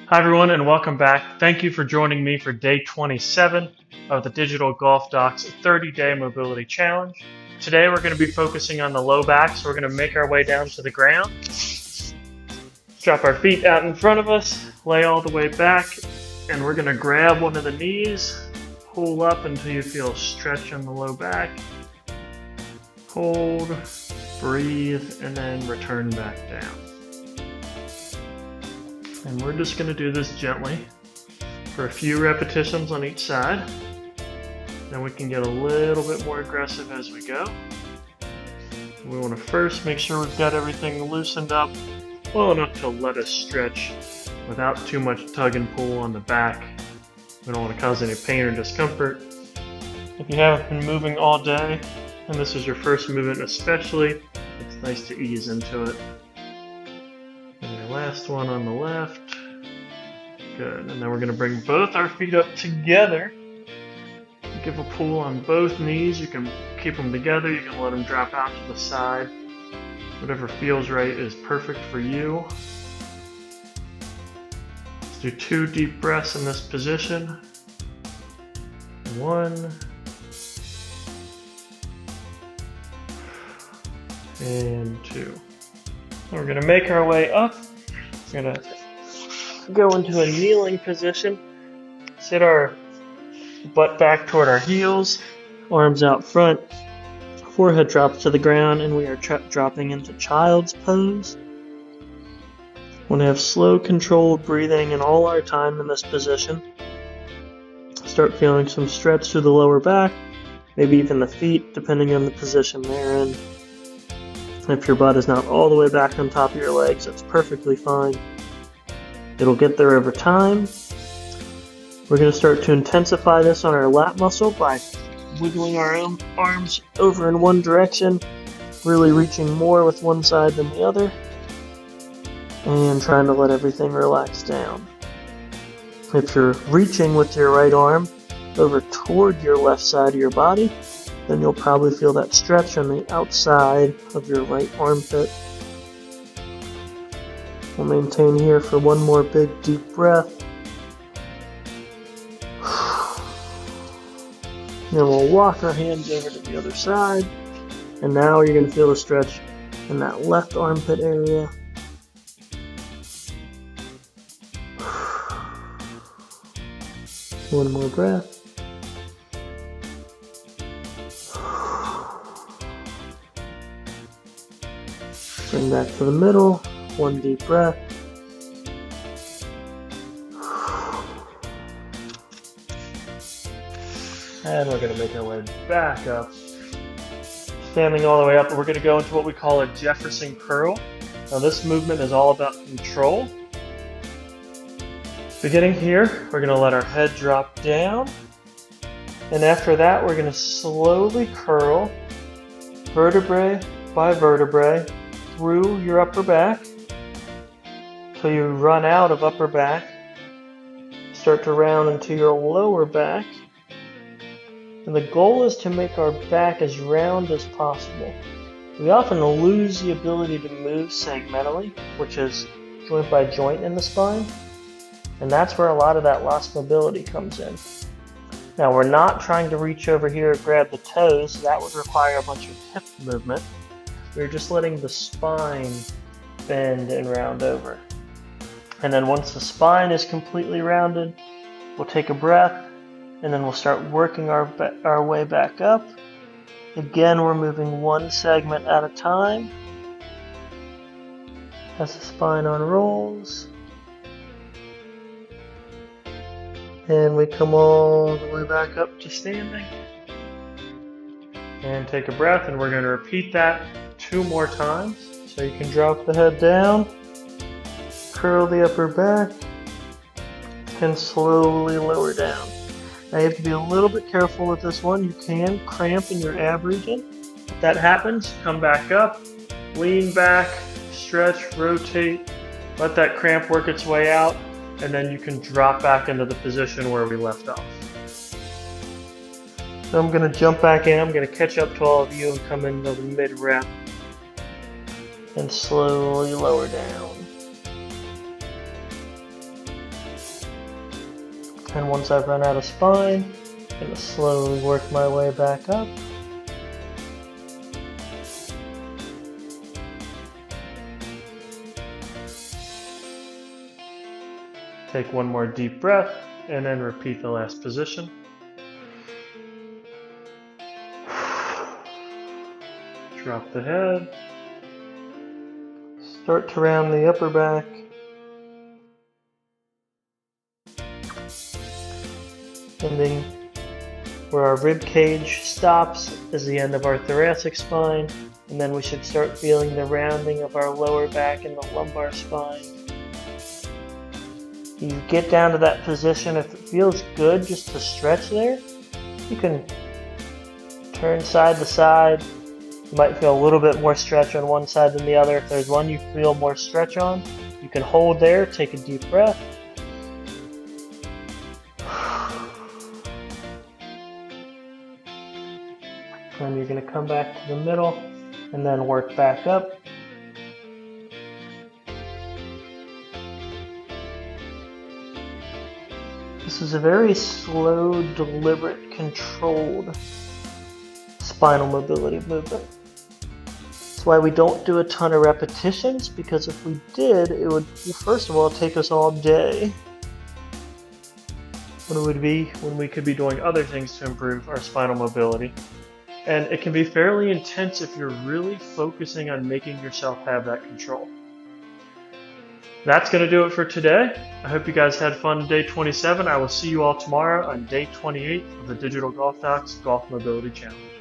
Hi everyone and welcome back. Thank you for joining me for day 27 of the Digital Golf Docs 30-day mobility challenge. Today we're going to be focusing on the low back, so we're going to make our way down to the ground. Drop our feet out in front of us, lay all the way back, and we're going to grab one of the knees, pull up until you feel a stretch on the low back. Hold, breathe, and then return back down. And we're just going to do this gently for a few repetitions on each side. Then we can get a little bit more aggressive as we go. We want to first make sure we've got everything loosened up well enough to let us stretch without too much tug and pull on the back. We don't want to cause any pain or discomfort. If you haven't been moving all day, and this is your first movement especially, it's nice to ease into it. Last one on the left. Good. And then we're going to bring both our feet up together. Give a pull on both knees. You can keep them together. You can let them drop out to the side. Whatever feels right is perfect for you. Let's do 2 deep breaths in this position. 1. And 2. We're going to make our way up. We're going to go into a kneeling position. Sit our butt back toward our heels, arms out front, forehead drops to the ground, and we are dropping into child's pose. We want to have slow, controlled breathing in all our time in this position. Start feeling some stretch through the lower back, maybe even the feet, depending on the position they're in. If your butt is not all the way back on top of your legs, that's perfectly fine. It'll get there over time. We're going to start to intensify this on our lat muscle by wiggling our arms over in one direction, really reaching more with one side than the other, and trying to let everything relax down. If you're reaching with your right arm over toward your left side of your body, then you'll probably feel that stretch on the outside of your right armpit. We'll maintain here for one more big deep breath. Then we'll walk our hands over to the other side. And now you're going to feel the stretch in that left armpit area. One more breath. Bring back to the middle, 1 deep breath. And we're going to make our way back up. Standing all the way up, we're going to go into what we call a Jefferson curl. Now this movement is all about control. Beginning here, we're going to let our head drop down. And after that, we're going to slowly curl vertebrae by vertebrae through your upper back till you run out of upper back. Start to round into your lower back. And the goal is to make our back as round as possible. We often lose the ability to move segmentally, which is joint by joint in the spine. And that's where a lot of that lost mobility comes in. Now we're not trying to reach over here and grab the toes. That would require a bunch of hip movement. We're just letting the spine bend and round over. And then once the spine is completely rounded, we'll take a breath, and then we'll start working our way back up. Again, we're moving one segment at a time as the spine unrolls. And we come all the way back up to standing. And take a breath, and we're going to repeat that 2 more times. So you can drop the head down, curl the upper back, and slowly lower down. Now you have to be a little bit careful with this one. You can cramp in your ab region. If that happens, come back up, lean back, stretch, rotate, let that cramp work its way out, and then you can drop back into the position where we left off. So I'm going to jump back in. I'm going to catch up to all of you and come into the mid-rep and slowly lower down. And once I've run out of spine, I'm going to slowly work my way back up. Take one more deep breath, and then repeat the last position. Drop the head. Start to round the upper back. Ending where our rib cage stops is the end of our thoracic spine, and then we should start feeling the rounding of our lower back and the lumbar spine. You get down to that position, if it feels good just to stretch there, you can turn side to side. You might feel a little bit more stretch on one side than the other. If there's one you feel more stretch on, you can hold there, take a deep breath. And you're going to come back to the middle and then work back up. This is a very slow, deliberate, controlled spinal mobility movement. That's why we don't do a ton of repetitions, because if we did, it would, first of all, take us all day. When we could be doing other things to improve our spinal mobility. And it can be fairly intense if you're really focusing on making yourself have that control. That's going to do it for today. I hope you guys had fun on day 27. I will see you all tomorrow on day 28 of the Digital Golf Docs Golf Mobility Challenge.